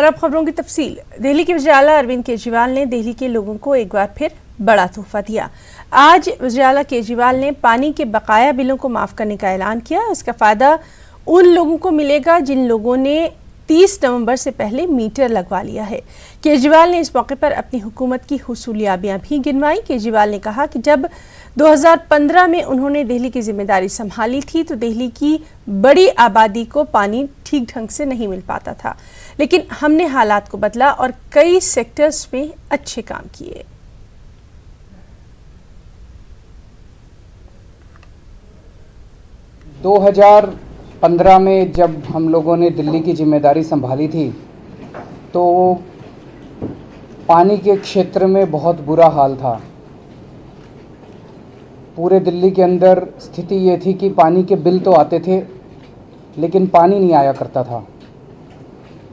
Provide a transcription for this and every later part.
और अब खबरों की तफसील। दिल्ली के वज़ीर आला अरविंद केजरीवाल ने दिल्ली के लोगों को एक बार फिर बड़ा तोहफा दिया। आज वज़ीर आला केजरीवाल ने पानी के बकाया बिलों को माफ़ करने का ऐलान किया। इसका फ़ायदा उन लोगों को मिलेगा जिन लोगों ने 30 नवंबर से पहले मीटर लगवा लिया है। केजरीवाल ने इस मौके पर अपनी हुकूमत की हुसूलियाबियां भी गिनवाई। केजरीवाल ने कहा कि जब 2015 में उन्होंने दिल्ली की जिम्मेदारी संभाली थी तो दिल्ली की बड़ी आबादी को पानी ठीक ढंग से नहीं मिल पाता था, लेकिन हमने हालात को बदला और कई सेक्टर्स में अच्छे काम किए। दो 2015 में जब हम लोगों ने दिल्ली की जिम्मेदारी संभाली थी तो पानी के क्षेत्र में बहुत बुरा हाल था। पूरे दिल्ली के अंदर स्थिति ये थी कि पानी के बिल तो आते थे लेकिन पानी नहीं आया करता था।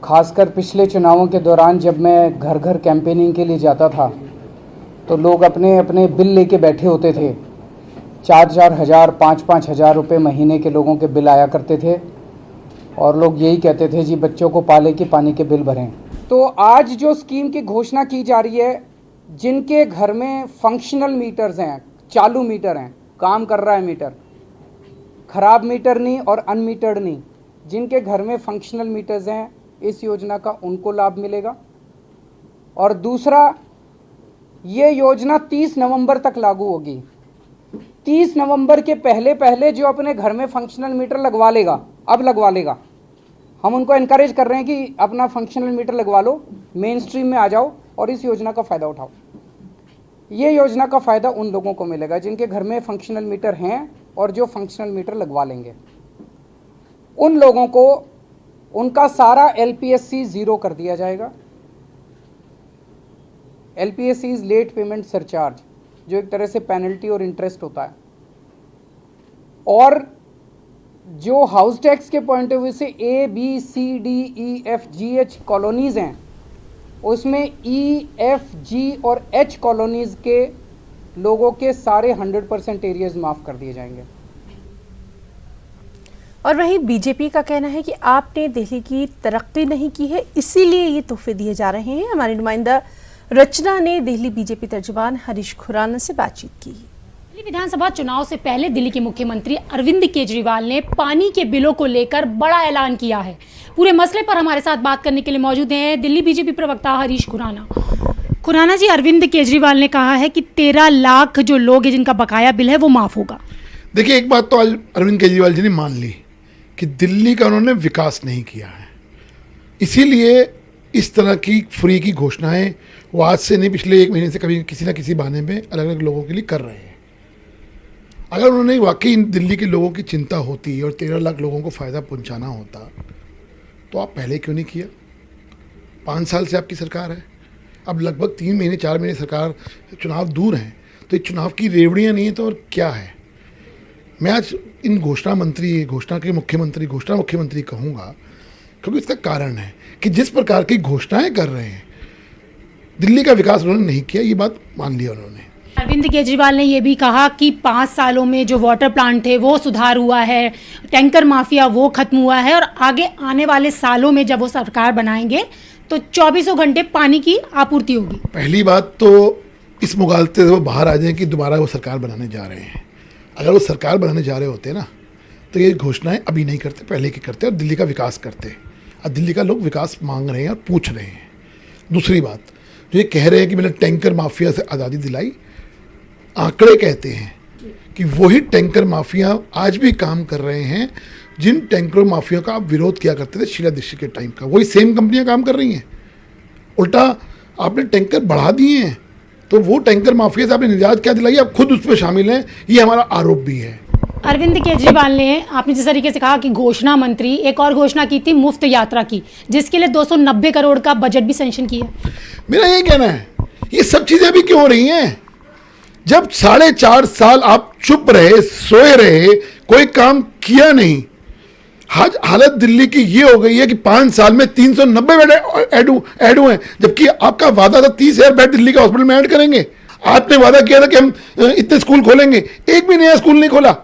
खासकर पिछले चुनावों के दौरान जब मैं घर घर कैंपेनिंग के लिए जाता था तो लोग अपने अपने बिल लेके बैठे होते थे। 4-4 हज़ार 5-5 हज़ार रुपये महीने के लोगों के बिल आया करते थे और लोग यही कहते थे जी बच्चों को पाले कि पानी के बिल भरें। तो आज जो स्कीम की घोषणा की जा रही है, जिनके घर में फंक्शनल मीटर्स हैं, चालू मीटर हैं, काम कर रहा है मीटर, खराब मीटर नहीं और अनमीटर्ड नहीं, जिनके घर में फंक्शनल मीटर्स हैं, इस योजना का उनको लाभ मिलेगा। और दूसरा, ये योजना 30 नवंबर तक लागू होगी। 30 नवंबर के पहले पहले जो अपने घर में फंक्शनल मीटर लगवा लेगा, अब लगवा लेगा, हम उनको एनकरेज कर रहे हैं कि अपना फंक्शनल मीटर लगवा लो, मेन स्ट्रीम में आ जाओ और इस योजना का फ़ायदा उठाओ। ये योजना का फ़ायदा उन लोगों को मिलेगा जिनके घर में फंक्शनल मीटर हैं और जो फंक्शनल मीटर लगवा लेंगे। उन लोगों को उनका सारा LPSC ज़ीरो कर दिया जाएगा। LPSC is late payment surcharge, जो एक तरह से पेनल्टी और इंटरेस्ट होता है। और जो हाउस टैक्स के पॉइंट ऑफ व्यू से A, B, C, D, E, F, G, H colonies हैं, उसमें E, F, G और H कॉलोनीज़ के लोगों के सारे 100% एरियाज माफ़ कर दिए जाएंगे। और वहीं बीजेपी का कहना है कि आपने दिल्ली की तरक्की नहीं की है, इसीलिए ये तोहफे दिए जा रहे हैं। हमारी नुमाइंदा रचना ने दिल्ली बीजेपी तर्जुमान हरीश खुराना से बातचीत की। दिल्ली विधानसभा चुनाव से पहले दिल्ली के मुख्यमंत्री अरविंद केजरीवाल ने पानी के बिलों को लेकर बड़ा ऐलान किया है। पूरे मसले पर हमारे साथ बात करने के लिए मौजूद हैं दिल्ली बीजेपी प्रवक्ता हरीश खुराना। खुराना जी, अरविंद केजरीवाल ने कहा है कि 13 लाख जो लोग हैं जिनका बकाया बिल है वो माफ़ होगा। देखिए, एक बात तो आज अरविंद केजरीवाल जी ने मान ली कि दिल्ली का उन्होंने विकास नहीं किया है, इसीलिए इस तरह की फ्री की घोषणाएं वो आज से नहीं, पिछले 1 महीने से कभी किसी न किसी बहाने में अलग अलग लोगों के लिए कर रहे हैं। अगर उन्होंने वाकई दिल्ली के लोगों की चिंता होती और 13 लाख लोगों को फ़ायदा पहुंचाना होता तो आप पहले क्यों नहीं किया? 5 साल से आपकी सरकार है, अब लगभग 3 महीने 4 महीने सरकार, चुनाव दूर हैं, तो ये चुनाव की रेवड़ियाँ नहीं है तो और क्या है? मैं आज इन घोषणा मुख्यमंत्री कहूँगा क्योंकि इसका कारण है कि जिस प्रकार की घोषणाएं कर रहे हैं, दिल्ली का विकास उन्होंने नहीं किया, ये बात मान लिया उन्होंने। अरविंद केजरीवाल ने यह भी कहा कि 5 सालों में जो वाटर प्लांट थे वो सुधार हुआ है, टैंकर माफिया वो खत्म हुआ है और आगे आने वाले सालों में जब वो सरकार बनाएंगे तो 24 घंटे पानी की आपूर्ति होगी। पहली बात तो इस मुगालते से वो बाहर आ जाएं कि दोबारा वो सरकार बनाने जा रहे हैं। अगर वो सरकार बनाने जा रहे होते ना तो ये घोषणाएं अभी नहीं करते, पहले की करते और दिल्ली का विकास करते। अब दिल्ली का लोग विकास मांग रहे हैं और पूछ रहे हैं। दूसरी बात, जो ये कह रहे हैं कि मैंने टैंकर माफिया से आज़ादी दिलाई, आंकड़े कहते हैं कि वही टैंकर माफिया आज भी काम कर रहे हैं जिन टैंकर माफिया का आप विरोध किया करते थे शीला दीक्षित के टाइम का, वही सेम कंपनियां काम कर रही हैं। उल्टा आपने टैंकर बढ़ा दिए हैं, तो वो टैंकर माफिया से आपने निजात क्या दिलाई, आप खुद उस पर शामिल हैं, ये हमारा आरोप भी है। अरविंद केजरीवाल ने, आपने जिस तरीके से कहा कि घोषणा मंत्री, एक और घोषणा की थी मुफ्त यात्रा की, जिसके लिए 290 करोड़ का बजट भी सैंक्शन किया। मेरा ये कहना है, ये सब चीजें अभी क्यों हो रही हैं? जब 4.5 साल आप चुप रहे, सोए रहे, कोई काम किया नहीं। आज हालत दिल्ली की ये हो गई है कि 5 साल में 390 बेड ऐड हुए हैं, जबकि आपका वादा था 30,000 बेड दिल्ली के हॉस्पिटल में ऐड करेंगे। आपने वादा किया था कि हम इतने स्कूल खोलेंगे, एक भी नया स्कूल नहीं खोला।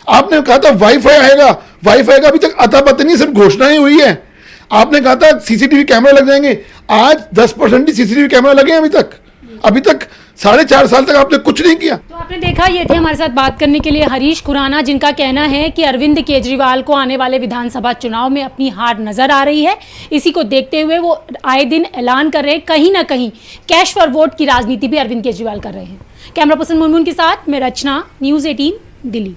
आपने कहा था वाईफाई आएगा, वाईफाई का अभी तक अता पता नहीं, सिर्फ घोषणा ही हुई है। आपने कहा था सीसीटीवी कैमरा लग जाएंगे, आज 10% ही सीसीटीवी कैमरा लगे हैं अभी तक 4.5 साल तक आपने कुछ नहीं किया। तो आपने देखा, ये थे हमारे साथ बात करने के लिए हरीश खुराना, जिनका कहना है कि अरविंद केजरीवाल को आने वाले विधानसभा चुनाव में अपनी हार नजर आ रही है। इसी को देखते हुए वो आए दिन ऐलान कर रहे हैं, कहीं ना कहीं कैश फॉर वोट की राजनीति भी अरविंद केजरीवाल कर रहे हैं। कैमरा पर्सन मुनमुन के साथ मैं रचना, न्यूज़ 18 दिल्ली।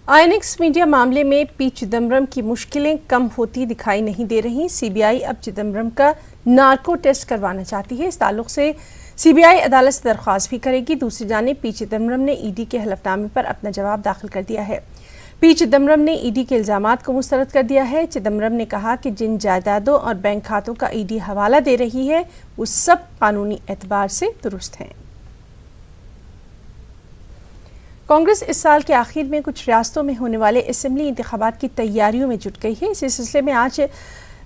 आईएनएक्स मीडिया मामले में पी चिदम्बरम की मुश्किलें कम होती दिखाई नहीं दे रही। सीबीआई अब चिदम्बरम का नार्को टेस्ट करवाना चाहती है। इस ताल्लुक से सीबीआई अदालत से दरख्वास्त भी करेगी। दूसरी जानिब पी चिदम्बरम ने ईडी के हलफनामे पर अपना जवाब दाखिल कर दिया है। पी चिदम्बरम ने ईडी के इल्जामात को मुस्तरद कर दिया है। चिदम्बरम ने कहा कि जिन जायदादों और बैंक खातों का ईडी हवाला दे रही है वो सब कानूनी एतबार से दुरुस्त हैं। कांग्रेस इस साल के आखिर में कुछ रियासतों में होने वाले असेंबली इंतखाबात की तैयारियों में जुट गई है। इसी सिलसिले में आज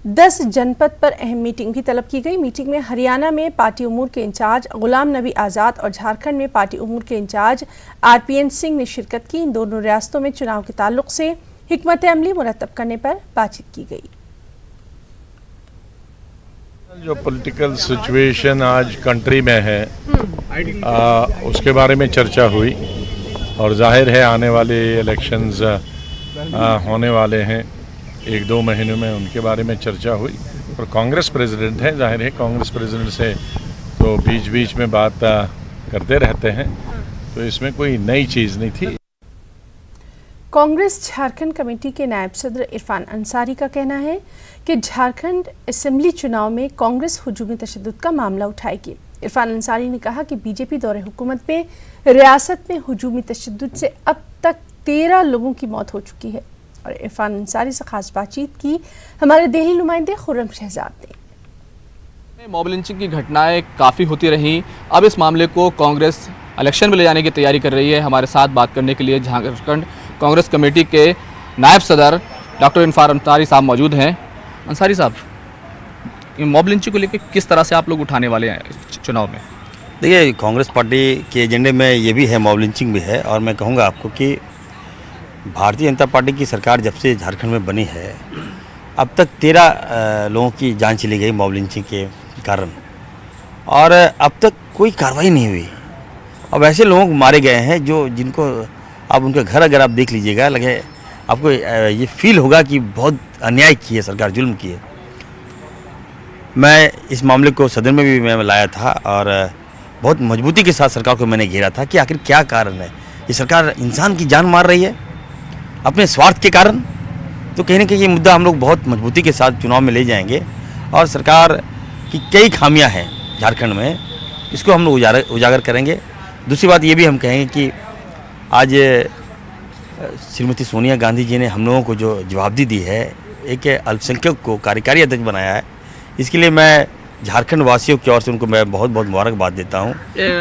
10 जनपद पर अहम मीटिंग भी तलब की गई। मीटिंग में हरियाणा में पार्टी उमूर के इंचार्ज गुलाम नबी आज़ाद और झारखंड में पार्टी उमूर के इंचार्ज आरपीएन सिंह ने शिरकत की। इन दोनों रियासतों में चुनाव के ताल्लुक से हिकमत अमली मुरतब करने पर बातचीत की गई। जो पॉलिटिकल सिचुएशन आज कंट्री में है उसके बारे में चर्चा हुई और जाहिर है आने वाले इलेक्शंस होने वाले हैं 1-2 महीनों में, उनके बारे में चर्चा हुई। और कांग्रेस प्रेसिडेंट है, जाहिर है कांग्रेस प्रेसिडेंट से तो बीच बीच में बात करते रहते हैं, तो इसमें कोई नई चीज़ नहीं थी। कांग्रेस झारखंड कमेटी के नायब सदर इरफान अंसारी का कहना है कि झारखंड असेंबली चुनाव में कांग्रेस हुजूमी तशद्दुद का मामला उठाएगी। इरफान अंसारी ने कहा कि बीजेपी दौरे हुकूमत में रियासत में हुजूमी तशद्दुद से अब तक 13 लोगों की मौत हो चुकी है। और इरफान अंसारी से खास बातचीत की हमारे दिल्ली नुमाइंदे खुर्रम शहजाद ने। मॉब लिंचिंग की घटनाएं काफ़ी होती रहीं। अब इस मामले को कांग्रेस इलेक्शन में ले जाने की तैयारी कर रही है। हमारे साथ बात करने के लिए झारखंड कांग्रेस कमेटी के नायब सदर डॉक्टर इरफान अंसारी साहब मौजूद हैं। अंसारी साहब, मॉब लिंचिंग को लेकर किस तरह से आप लोग उठाने वाले हैं चुनाव में? देखिए, कांग्रेस पार्टी के एजेंडे में ये भी है, मॉब लिंचिंग भी है। और मैं कहूँगा आपको कि भारतीय जनता पार्टी की सरकार जब से झारखंड में बनी है अब तक 13 लोगों की जान चली गई मॉब लिंचिंग के कारण, और अब तक कोई कार्रवाई नहीं हुई। अब ऐसे लोगों को मारे गए हैं जिनको आप उनके घर अगर आप देख लीजिएगा, लगे आपको ये फील होगा कि बहुत अन्याय किया सरकार, जुल्म किए। मैं इस मामले को सदन में भी मैं लाया था और बहुत मजबूती के साथ सरकार को मैंने घेरा था कि आखिर क्या कारण है। ये सरकार इंसान की जान मार रही है अपने स्वार्थ के कारण। तो कहीं ना कहीं ये मुद्दा हम लोग बहुत मजबूती के साथ चुनाव में ले जाएंगे और सरकार की कई खामियां हैं झारखंड में, इसको हम लोग उजागर करेंगे। दूसरी बात ये भी हम कहेंगे कि आज श्रीमती सोनिया गांधी जी ने हम लोगों को जो जवाबदेही दी है, एक अल्पसंख्यक को कार्यकारी अध्यक्ष बनाया है, इसके लिए मैं झारखंड वासियों की ओर से उनको मैं बहुत बहुत मुबारकबाद देता हूँ।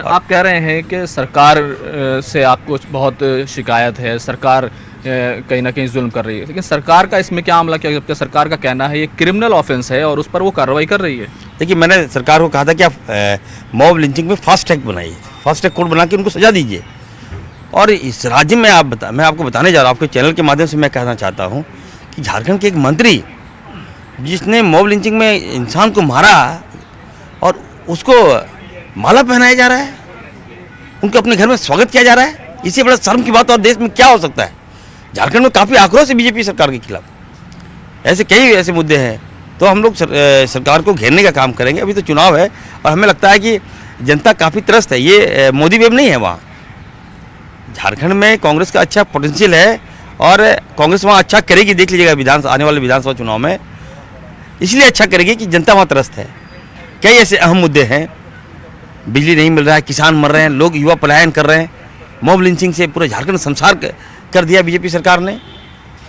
आप कह रहे हैं कि सरकार से आपको बहुत शिकायत है, सरकार कहीं ना कहीं जुल्म कर रही है, लेकिन सरकार का इसमें क्या मामला, क्या जबकि सरकार का कहना है ये क्रिमिनल ऑफेंस है और उस पर वो कार्रवाई कर रही है? देखिए, मैंने सरकार को कहा था कि आप मॉब लिंचिंग में फास्ट ट्रैक बनाइए, फास्ट ट्रैक कोर्ट बना के उनको सजा दीजिए। और इस राज्य में मैं आपको बताने जा रहा हूँ, आपके चैनल के माध्यम से मैं कहना चाहता हूँ कि झारखंड के एक मंत्री जिसने मॉब लिंचिंग में इंसान को मारा और उसको माला पहनाया जा रहा है, उनको अपने घर में स्वागत किया जा रहा है, इससे बड़ा शर्म की बात और देश में क्या हो सकता है? झारखंड में काफ़ी आक्रोश है बीजेपी सरकार के खिलाफ। ऐसे कई ऐसे मुद्दे हैं, तो हम लोग सरकार को घेरने का काम करेंगे। अभी तो चुनाव है और हमें लगता है कि जनता काफ़ी त्रस्त है, ये मोदी वेव नहीं है। वहाँ झारखंड में कांग्रेस का अच्छा पोटेंशियल है और कांग्रेस वहाँ अच्छा करेगी, देख लीजिएगा आने वाले विधानसभा चुनाव में। इसलिए अच्छा करेगी कि जनता वहाँ त्रस्त है। कई ऐसे अहम मुद्दे हैं, बिजली नहीं मिल रहा है, किसान मर रहे हैं, लोग युवा पलायन कर रहे हैं। मॉब लिंचिंग से पूरे झारखंड संसार कर दिया बीजेपी सरकार ने,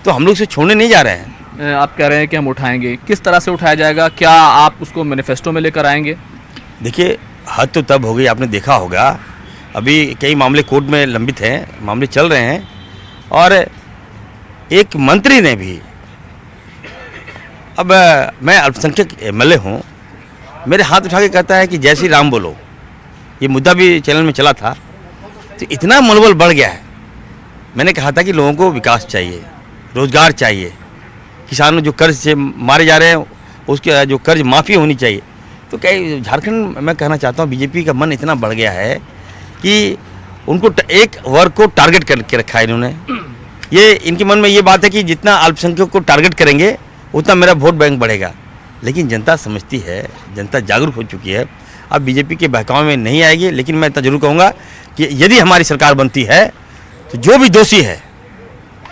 तो हम लोग इसे छोड़ने नहीं जा रहे हैं। आप कह रहे हैं कि हम उठाएंगे, किस तरह से उठाया जाएगा? क्या आप उसको मैनिफेस्टो में लेकर आएंगे? देखिए, हद तो तब हो गई, आपने देखा होगा अभी कई मामले कोर्ट में लंबित हैं, मामले चल रहे हैं, और एक मंत्री ने भी, अब मैं अल्पसंख्यक एमएलए हूँ, मेरे हाथ उठा के कहता है कि जय श्री राम बोलो। ये मुद्दा भी चैनल में चला था, तो इतना मनोबल बढ़ गया है। मैंने कहा था कि लोगों को विकास चाहिए, रोजगार चाहिए, किसानों जो कर्ज से मारे जा रहे हैं उसके जो कर्ज माफ़ी होनी चाहिए। तो क्या झारखंड, मैं कहना चाहता हूँ बीजेपी का मन इतना बढ़ गया है कि उनको एक वर्ग को टारगेट करके रखा है इन्होंने। ये इनके मन में ये बात है कि जितना अल्पसंख्यक को टारगेट करेंगे उतना मेरा वोट बैंक बढ़ेगा। लेकिन जनता समझती है, जनता जागरूक हो चुकी है, अब बीजेपी के बहकावे में नहीं आएगी। लेकिन मैं इतना जरूर कहूँगा कि यदि हमारी सरकार बनती है तो जो भी दोषी है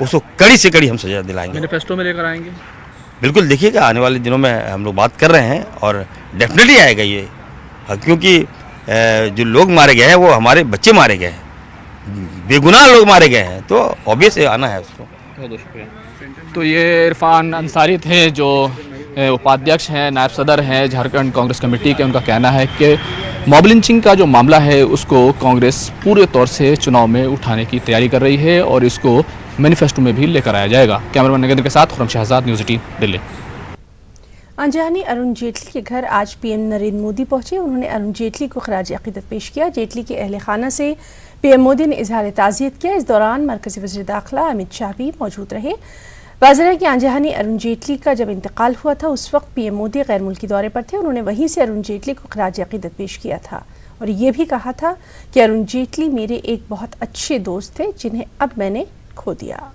उसको कड़ी से कड़ी हम सजा दिलाएंगे। मैनिफेस्टो में लेकर आएंगे? बिल्कुल, देखिएगा आने वाले दिनों में हम लोग बात कर रहे हैं और डेफिनेटली आएगा ये, क्योंकि जो लोग मारे गए हैं वो हमारे बच्चे मारे गए हैं, बेगुनाह लोग मारे गए हैं, तो ऑब्वियस आना है उसको। बहुत शुक्रिया। तो ये इरफान अंसारी थे जो उपाध्यक्ष हैं, नायब सदर हैं झारखंड कांग्रेस कमेटी के। उनका कहना है कि मॉब लिंचिंग का जो मामला है उसको कांग्रेस पूरे तौर से चुनाव में उठाने की तैयारी कर रही है और इसको मैनिफेस्टो में भी लेकर आया जाएगा। कैमरामैन नगेंद्र के साथ खुर्रम शहजाद, न्यूज़ 18 दिल्ली। अंजहानी अरुण जेटली के घर आज पीएम नरेंद्र मोदी पहुंचे। उन्होंने अरुण जेटली को खराज अकीदत पेश किया। जेटली के अहल खाना से पीएम मोदी ने इजहार ताज़ियत किया। इस दौरान मरकज़ी वज़ीर दाखिला अमित शाह भी मौजूद रहे। वाज़ेह है कि अंजहानी अरुण जेटली का जब इंतकाल हुआ था उस वक्त पीएम मोदी गैर मुल्की दौरे पर थे। उन्होंने वहीं से अरुण जेटली को खराज अकीदत पेश किया था और ये भी कहा था कि अरुण जेटली मेरे एक बहुत अच्छे दोस्त थे जिन्हें अब मैंने खो दिया।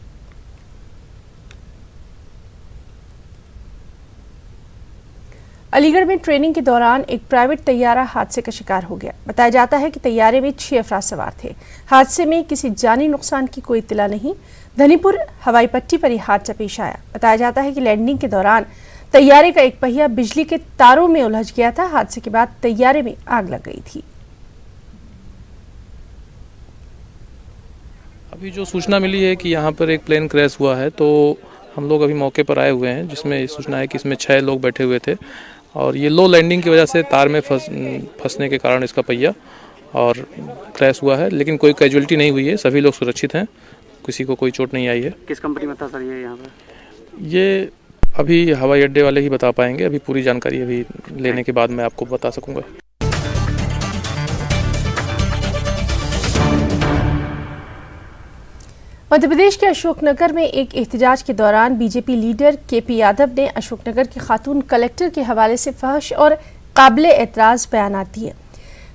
अलीगढ़ में ट्रेनिंग के दौरान एक प्राइवेट तैयारा हादसे का शिकार हो गया। बताया जाता है कि तैयारे में 6 अफराद सवार थे। हादसे में किसी जानी नुकसान की कोई इत्तला नहीं। धनीपुर हवाई पट्टी पर यह हादसा पेश आया। बताया जाता है कि लैंडिंग के दौरान तैयारे का एक पहिया बिजली के तारों में उलझ गया था। हादसे के बाद तैयारे में आग लग गई थी। अभी जो सूचना मिली है कि यहाँ पर एक प्लेन क्रैश हुआ है, तो हम लोग अभी मौके पर आए हुए हैं, जिसमें सूचना है कि इसमें 6 लोग बैठे हुए थे और ये लो लैंडिंग की वजह से तार में फंसने के कारण इसका पहिया और क्रैश हुआ है। लेकिन कोई कैजुअलिटी नहीं हुई है, सभी लोग सुरक्षित हैं, किसी को कोई चोट नहीं आई है। किस कंपनी में था सर ये यहाँ पे? ये अभी हवाई अड्डे वाले ही बता पाएंगे, अभी पूरी जानकारी अभी लेने के बाद मैं आपको बता सकूँगा। मध्य प्रदेश के अशोकनगर में एक एहतजाज के दौरान बीजेपी लीडर केपी यादव ने अशोकनगर की खातून कलेक्टर के हवाले से फहश और काबिले एतराज़ बयानात दिए।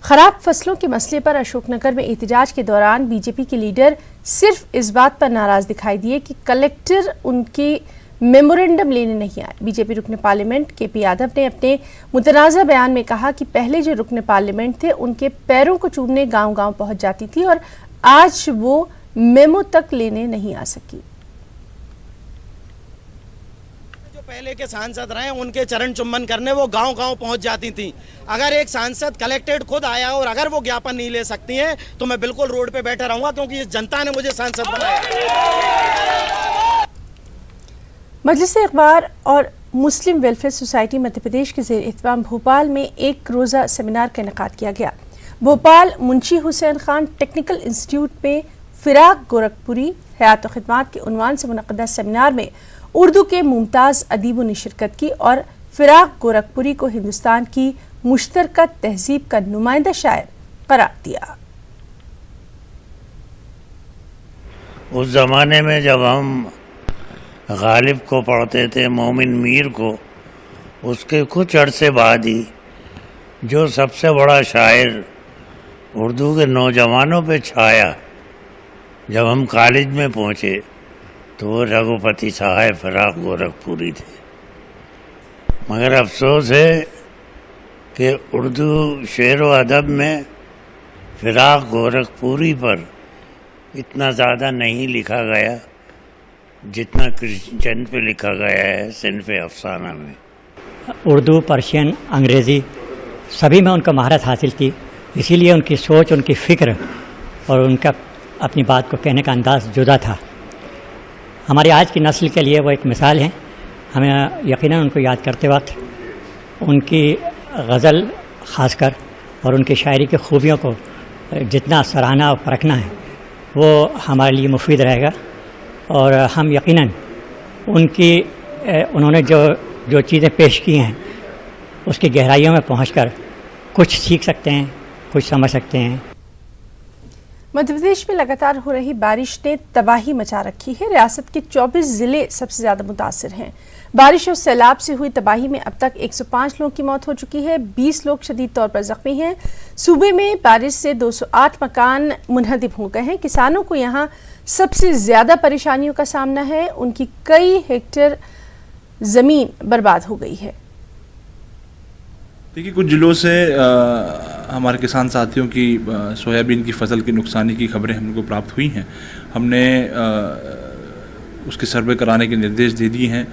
खराब फसलों के मसले पर अशोकनगर में एहतजाज के दौरान बीजेपी के लीडर सिर्फ इस बात पर नाराज दिखाई दिए कि कलेक्टर उनकी मेमोरेंडम लेने नहीं आए। बीजेपी रुकन पार्लियामेंट केपी यादव ने अपने मुतनाज़ा बयान में कहा कि पहले जो रुकन पार्लियामेंट थे उनके पैरों को चूमने गांव-गांव पहुंच जाती थी और आज वो मेमो तक लेने नहीं आ सकी। जो पहले के सांसद रहे उनके चरण चुम्बन करने वो गांव-गांव पहुंच जाती थी। अगर एक सांसद कलेक्टेड खुद आया और अगर वो ज्ञापन नहीं ले सकती हैं तो मैं बिल्कुल रोड पे बैठा रहूंगा, क्योंकि इस जनता ने मुझे सांसद बनाया। मजलिस इक़बार और मुस्लिम वेलफेयर सोसाइटी मध्य प्रदेश के ज़ेर एहतमाम भोपाल में एक रोज़ा सेमिनार का इनेकाद किया गया। भोपाल मुंशी हुसैन खान टेक्निकल इंस्टीट्यूट में फिराक गोरखपुरी हयात खिदमात के उन्वान से मुनक़दा सेमिनार में उर्दू के मुमताज़ अदीबों ने शिरकत की और फिराक गोरखपुरी को हिंदुस्तान की मुश्तरका तहजीब का नुमाइंदा शायर करार दिया। उस ज़माने में जब हम गालिब को पढ़ते थे, मोमिन मीर को, उसके कुछ अरसे बाद ही जो सबसे बड़ा शायर उर्दू के नौजवानों पे छाया, जब हम कॉलेज में पहुँचे तो वो रघुपति साहब फिराक गोरखपुरी थे। मगर अफसोस है कि उर्दू शेर व अदब में फिराक गोरखपुरी पर इतना ज़्यादा नहीं लिखा गया जितना कृष्णचंद पे लिखा गया है सिन्फ़ अफसाना में। उर्दू, पर्शियन, अंग्रेज़ी सभी में उनका महारत हासिल की, इसीलिए उनकी सोच, उनकी फ़िक्र और उनका अपनी बात को कहने का अंदाज़ जुदा था। हमारी आज की नस्ल के लिए वो एक मिसाल है। हमें यकीनन उनको याद करते वक्त उनकी गज़ल ख़ासकर और उनकी शायरी की खूबियों को जितना सराहना और परखना है वो हमारे लिए मुफीद रहेगा और हम यकीनन उन्होंने जो चीज़ें पेश की हैं उसकी गहराइयों में पहुंचकर कुछ सीख सकते हैं, कुछ समझ सकते हैं। मध्य प्रदेश में लगातार हो रही बारिश ने तबाही मचा रखी है। रियासत के 24 जिले सबसे ज्यादा मुतासिर हैं। बारिश और सैलाब से हुई तबाही में अब तक 105 लोगों की मौत हो चुकी है। 20 लोग शदीद तौर पर जख्मी हैं। सूबे में बारिश से 208 मकान मुनहदिम हो गए हैं। किसानों को यहाँ सबसे ज्यादा परेशानियों का सामना है। उनकी कई हेक्टेयर जमीन बर्बाद हो गई है। देखिए, कुछ जिलों से हमारे किसान साथियों की सोयाबीन की फसल की नुकसानी की खबरें हम लोग को प्राप्त हुई हैं। हमने उसके सर्वे कराने के निर्देश दे दिए हैं।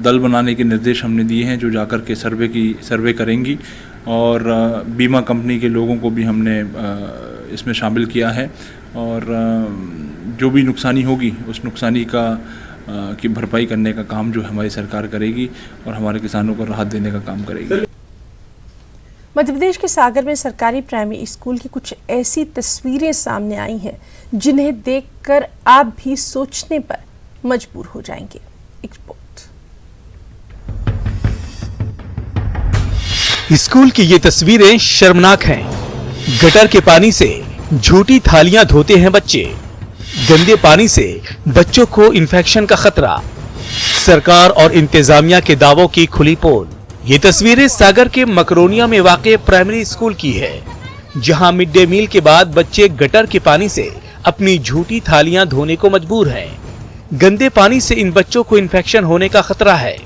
दल बनाने के निर्देश हमने दिए हैं जो जाकर के सर्वे करेंगी, और बीमा कंपनी के लोगों को भी हमने इसमें शामिल किया है, और जो भी नुकसानी होगी उस नुकसानी की भरपाई करने का काम जो हमारी सरकार करेगी और हमारे किसानों को राहत देने का काम करेगी। मध्य प्रदेश के सागर में सरकारी प्राइमरी स्कूल की कुछ ऐसी तस्वीरें सामने आई हैं जिन्हें देखकर आप भी सोचने पर मजबूर हो जाएंगे। एक रिपोर्ट। स्कूल की ये तस्वीरें शर्मनाक हैं। गटर के पानी से झूठी थालियां धोते हैं बच्चे। गंदे पानी से बच्चों को इन्फेक्शन का खतरा। सरकार और इंतजामिया के दावों की खुली पोल। ये तस्वीरें सागर के मकरोनिया में वाक़ प्राइमरी स्कूल की है, जहां मिड डे मील के बाद बच्चे गटर के पानी से अपनी झूठी थालियां धोने को मजबूर हैं। गंदे पानी से इन बच्चों को इन्फेक्शन होने का खतरा है,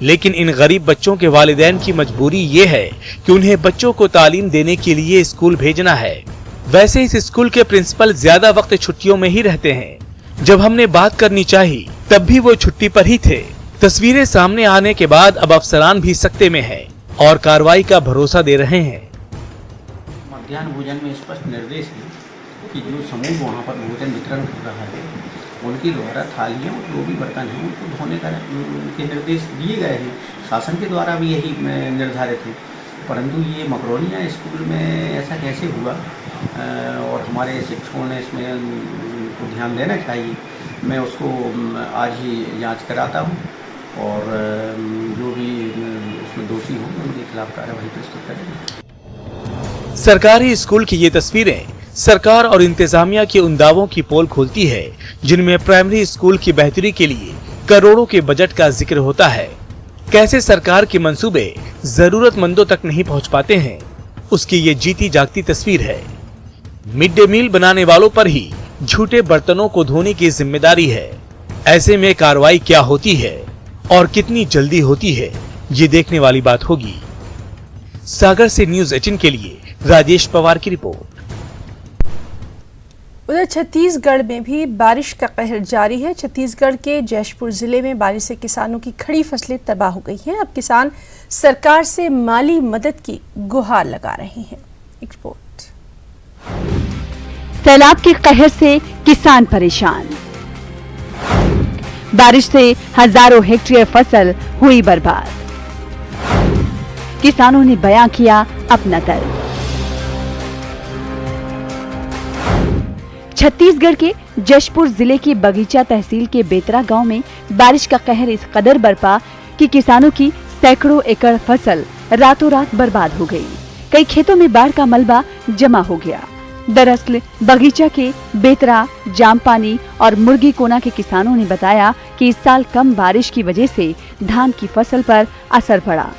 लेकिन इन गरीब बच्चों के वालिदैन की मजबूरी ये है कि उन्हें बच्चों को तालीम देने के लिए स्कूल भेजना है। वैसे इस स्कूल के प्रिंसिपल ज्यादा वक्त छुट्टियों में ही रहते हैं। जब हमने बात करनी चाहिए तब भी वो छुट्टी पर ही थे। तस्वीरें सामने आने के बाद अब अफसरान भी सकते में हैं और कार्रवाई का भरोसा दे रहे हैं। मध्याह्न भोजन में स्पष्ट निर्देश है कि जो समूह वहाँ पर भोजन वितरण कर रहा है उनके द्वारा थालियाँ और जो भी बर्तन हैं उनको धोने का उनके निर्देश दिए गए हैं। शासन के द्वारा भी यही निर्धारित है, परंतु ये मकरोनिया स्कूल में ऐसा कैसे हुआ और हमारे शिक्षकों ने इसमें को ध्यान देना चाहिए। मैं उसको आज ही जांच कराता हूँ और जो भी उसमें दोषी हों उनके खिलाफ कार्रवाई प्रस्तुत करेंगे। सरकारी स्कूल की ये तस्वीरें सरकार और इंतजामिया के उन दावों की पोल खोलती है जिनमें प्राइमरी स्कूल की बेहतरी के लिए करोड़ों के बजट का जिक्र होता है। कैसे सरकार के मंसूबे जरूरतमंदों तक नहीं पहुंच पाते हैं, उसकी ये जीती जागती तस्वीर है। मिड डे मील बनाने वालों पर ही झूठे बर्तनों को धोने की जिम्मेदारी है। ऐसे में कार्रवाई क्या होती है और कितनी जल्दी होती है, ये देखने वाली बात होगी। सागर से न्यूज़ 18 के लिए राजेश पवार की रिपोर्ट। उधर छत्तीसगढ़ में भी बारिश का कहर जारी है। छत्तीसगढ़ के जशपुर जिले में बारिश से किसानों की खड़ी फसलें तबाह हो गई हैं। अब किसान सरकार से माली मदद की गुहार लगा रहे हैं। एक रिपोर्ट। सैलाब के कहर से किसान परेशान। बारिश से हजारों हेक्टेयर फसल हुई बर्बाद। किसानों ने बयां किया अपना दर्द। छत्तीसगढ़ के जशपुर जिले के बगीचा तहसील के बेतरा गांव में बारिश का कहर इस कदर बरपा कि किसानों की सैकड़ों एकड़ फसल रातों रात बर्बाद हो गई। कई खेतों में बाढ़ का मलबा जमा हो गया। दरअसल बगीचा के बेतरा, जामपानी और मुर्गी कोना के किसानों ने बताया कि इस साल कम बारिश की वजह से धान की फसल पर असर पड़ा।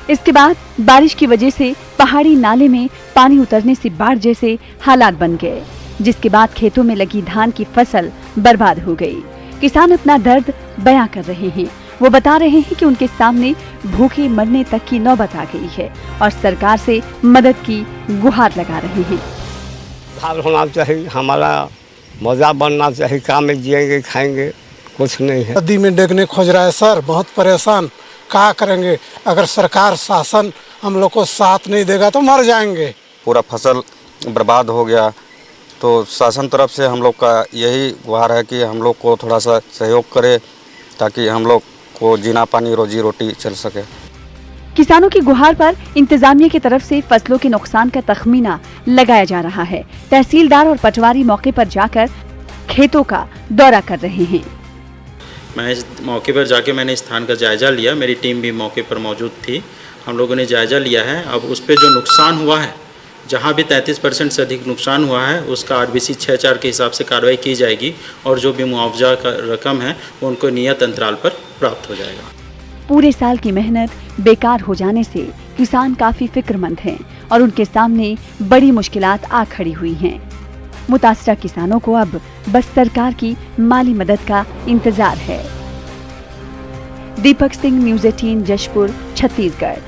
इसके बाद बारिश की वजह से पहाड़ी नाले में पानी उतरने से बाढ़ जैसे हालात बन गए, जिसके बाद खेतों में लगी धान की फसल बर्बाद हो गई। किसान अपना दर्द बयां कर रहे हैं। वो बता रहे हैं कि उनके सामने भूखे मरने तक की नौबत आ गई है और सरकार से मदद की गुहार लगा रहे हैं। हाल होना चाहिए, हमारा मजा बनना चाहिए। काम में जिएंगे खाएंगे, कुछ नहीं है। नदी में देखने खोज रहा है सर, बहुत परेशान। क्या करेंगे? अगर सरकार शासन हम लोग को साथ नहीं देगा तो मर जाएंगे। पूरा फसल बर्बाद हो गया, तो शासन तरफ से हम लोग का यही गुहार है कि हम लोग को थोड़ा सा सहयोग करे ताकि हम लोग को जीना पानी रोजी रोटी चल सके। किसानों की गुहार पर इंतजामिया की तरफ से फसलों के नुकसान का तखमीना लगाया जा रहा है। तहसीलदार और पटवारी मौके पर जाकर खेतों का दौरा कर रहे हैं। मैं इस मौके पर जाके मैंने स्थान का जायजा लिया। मेरी टीम भी मौके पर मौजूद थी। हम लोगों ने जायजा लिया है। अब उस पर जो नुकसान हुआ है जहाँ भी 33% से अधिक नुकसान हुआ है उसका RBC 6(4) के हिसाब से कार्रवाई की जाएगी और जो भी मुआवजा का रकम है वो उनको नियत अंतराल पर प्राप्त हो जाएगा। पूरे साल की मेहनत बेकार हो जाने से किसान काफी फिक्रमंद हैं और उनके सामने बड़ी मुश्किलात आ खड़ी हुई हैं। मुतासरा किसानों को अब बस सरकार की माली मदद का इंतजार है। दीपक सिंह, न्यूज़ 18, जशपुर, छत्तीसगढ़।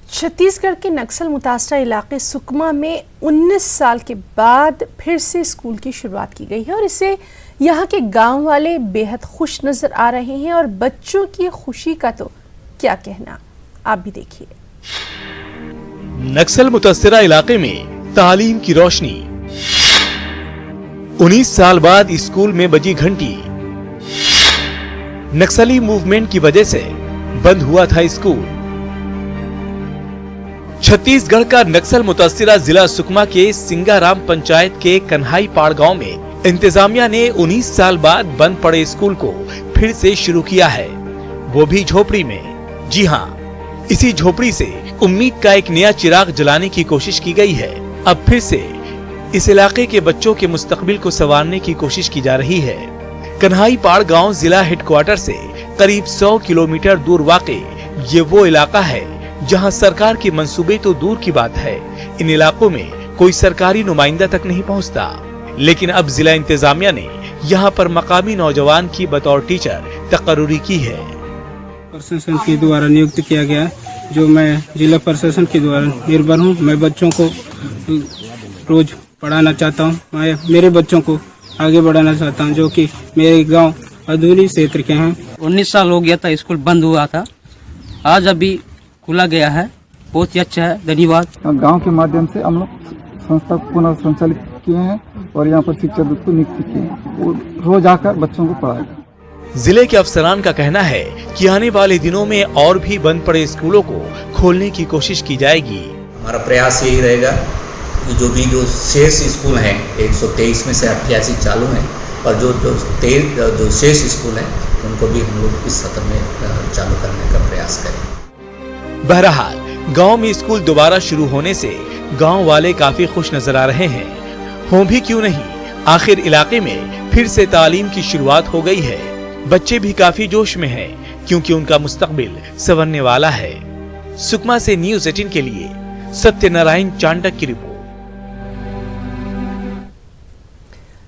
छत्तीसगढ़ के नक्सल मुतासरा इलाके सुकमा में 19 साल के बाद फिर से स्कूल की शुरुआत की गई है और इससे यहाँ के गांव वाले बेहद खुश नजर आ रहे हैं और बच्चों की खुशी का तो क्या कहना, आप भी देखिए। नक्सल मुतासरा इलाके में तालीम की रोशनी, 19 साल बाद स्कूल में बजी घंटी। नक्सली मूवमेंट की वजह से बंद हुआ था स्कूल। छत्तीसगढ़ का नक्सल मुतासिरा जिला सुकमा के सिंगाराम पंचायत के कन्हाईपाड़ गांव में इंतजामिया ने 19 साल बाद बंद पड़े स्कूल को फिर से शुरू किया है, वो भी झोपड़ी में। जी हाँ, इसी झोपड़ी से उम्मीद का एक नया चिराग जलाने की कोशिश की गई है। अब फिर से इस इलाके के बच्चों के मुस्तकबिल को संवारने की कोशिश की जा रही है। कन्हाईपाड़ गांव जिला हेडक्वार्टर से करीब 100 किलोमीटर दूर वाक़े ये वो इलाका है जहां सरकार के मंसूबे तो दूर की बात है, इन इलाकों में कोई सरकारी नुमाइंदा तक नहीं पहुंचता। लेकिन अब जिला इंतजामिया ने यहां पर मकामी नौजवान की बतौर टीचर तकर्रुरी की है। प्रशासन के द्वारा नियुक्त किया गया, जो मैं जिला प्रशासन के द्वारा निर्भर हूँ। मैं बच्चों को रोज पढ़ाना चाहता हूँ, मैं मेरे बच्चों को आगे बढ़ाना चाहता हूँ, जो कि मेरे गांव अधूरी क्षेत्र के हैं। 19 साल हो गया था, स्कूल बंद हुआ था, आज अभी खुला गया है, बहुत ही अच्छा है, धन्यवाद। गांव के माध्यम से हम लोग संस्था पुनः संचालित किए हैं और यहाँ पर शिक्षक को नियुक्त किए हैं, वो रोज आकर बच्चों को पढ़ाएगा। जिले के अफसरान का कहना है कि आने वाले दिनों में और भी बंद पड़े स्कूलों को खोलने की कोशिश की जाएगी। हमारा प्रयास यही रहेगा कि जो शेष स्कूल हैं, 123 में से 88 चालू हैं और जो शेष स्कूल हैं उनको भी हम लोग इस सत्र में चालू करने का प्रयास करें। बहरहाल गांव में स्कूल दोबारा शुरू होने से गांव वाले काफी खुश नजर आ रहे हैं। हो भी क्यों नहीं, आखिर इलाके में फिर से तालीम की शुरुआत हो गई है। बच्चे भी काफी जोश में हैं क्योंकि उनका मुस्तकबिल संवरने वाला है। सुकमा से न्यूज़ 18 के लिए सत्यनारायण चांडक की रिपोर्ट।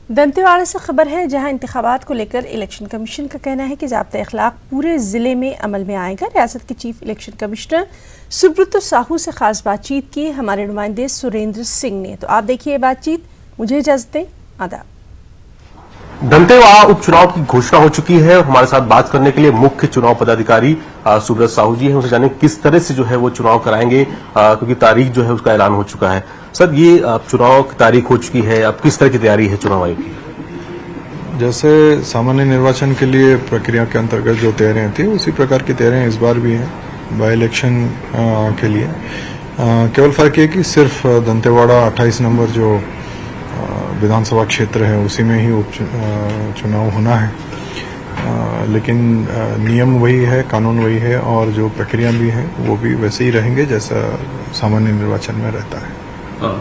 दंतेवाड़ा से खबर है, जहां इंतखाबात को लेकर इलेक्शन कमीशन का कहना है कि ज़ाब्ता अखलाक पूरे ज़िले में अमल में आएगा। रियासत के chief election commissioner Subrato Sahu से खास बातचीत की हमारे नुमाइंदे सुरेंद्र सिंह ने, तो आप देखिए बातचीत। मुझे इजाजत दें, आदाब। दंतेवाड़ा उपचुनाव की घोषणा हो चुकी है और हमारे साथ बात करने के लिए मुख्य चुनाव पदाधिकारी सुब्रत साहू जी हैं। उनसे जाने किस तरह से जो है वो चुनाव कराएंगे, क्योंकि तारीख जो है उसका ऐलान हो चुका है। सर, ये चुनाव की तारीख हो चुकी है, अब किस तरह की तैयारी है चुनाव आयोग की? जैसे सामान्य निर्वाचन के लिए प्रक्रिया के अंतर्गत जो तैयारियां थी उसी प्रकार की तैयारियां इस बार भी हैं बाई इलेक्शन के लिए। केवल फर्क ये कि सिर्फ दंतेवाड़ा 28 नंबर जो विधानसभा क्षेत्र है उसी में ही चुनाव होना है, लेकिन नियम वही है, कानून वही है और जो प्रक्रिया भी है वो भी वैसे ही रहेंगे जैसा सामान्य निर्वाचन में रहता है।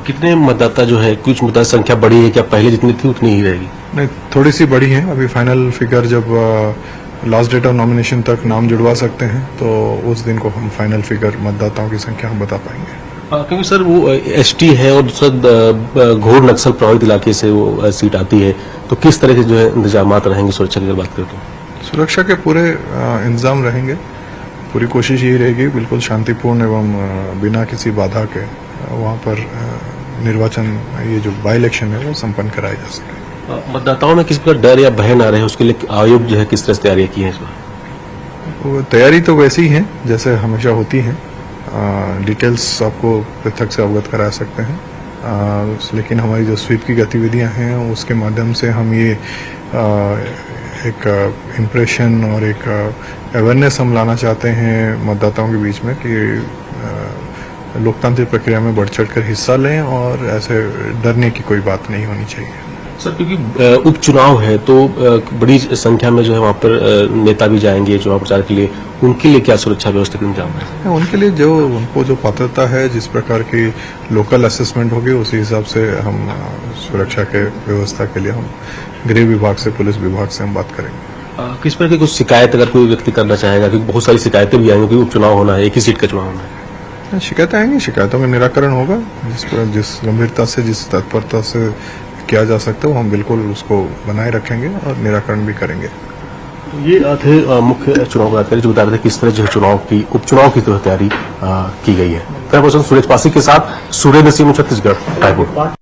कितने मतदाता जो है, कुछ मतदाता संख्या बढ़ी है क्या? पहले जितनी थी उतनी ही रहेगी? नहीं, थोड़ी सी बढ़ी है। अभी फाइनल फिगर जब लास्ट डेट ऑफ नॉमिनेशन तक नाम जुड़वा सकते हैं तो उस दिन को हम फाइनल फिगर मतदाताओं की संख्या हम बता पाएंगे। क्योंकि सर वो एसटी है और दूसरा घोर नक्सल प्रभावित इलाके से वो सीट आती है, तो किस तरह के जो है इंतजामात रहेंगे सुरक्षा की बात करें तो? सुरक्षा के पूरे इंतजाम रहेंगे, पूरी कोशिश यही रहेगी बिल्कुल शांतिपूर्ण एवं बिना किसी बाधा के वहाँ पर निर्वाचन, ये जो बाई इलेक्शन है वो संपन्न कराया जा सके। मतदाताओं में किसी प्रकार डर या भय ना रहे उसके लिए आयोग जो है किस तरह से तैयारियां की है इस बार? तैयारी तो वैसी ही है जैसे हमेशा होती है। डिटेल्स आपको पृथक से अवगत करा सकते हैं, लेकिन हमारी जो स्वीप की गतिविधियां हैं उसके माध्यम से हम ये एक इम्प्रेशन और एक अवेयरनेस हम लाना चाहते हैं मतदाताओं के बीच में कि लोकतांत्रिक प्रक्रिया में बढ़ चढ़ कर हिस्सा लें और ऐसे डरने की कोई बात नहीं होनी चाहिए। सर, क्योंकि उपचुनाव है तो बड़ी संख्या में जो है वहाँ पर नेता भी जाएंगे चुनाव प्रचार के लिए, उनके लिए क्या सुरक्षा व्यवस्था का इंतजाम है? उनके लिए उनको जो पात्रता है, जिस प्रकार की लोकल असेसमेंट होगी उसी हिसाब से हम सुरक्षा के व्यवस्था के लिए हम गृह विभाग से, पुलिस विभाग से हम बात करेंगे। किस प्रकार की कुछ शिकायत अगर कोई व्यक्ति करना चाहेगा, क्योंकि बहुत सारी शिकायतें भी आएंगी, उपचुनाव होना है, एक ही सीट का चुनाव होना है। शिकायतें आएंगी, शिकायतों का निराकरण होगा, जिस गंभीरता से, जिस तत्परता से किया जा सकता है वो हम बिल्कुल उसको बनाए रखेंगे और निराकरण भी करेंगे। ये थे मुख्य चुनाव अधिकारी जो बता रहे थे किस तरह जो चुनाव की उपचुनाव की तैयारी की गई है। सुरेश पासी के साथ सुरेंद्र सिंह, छत्तीसगढ़, रायपुर।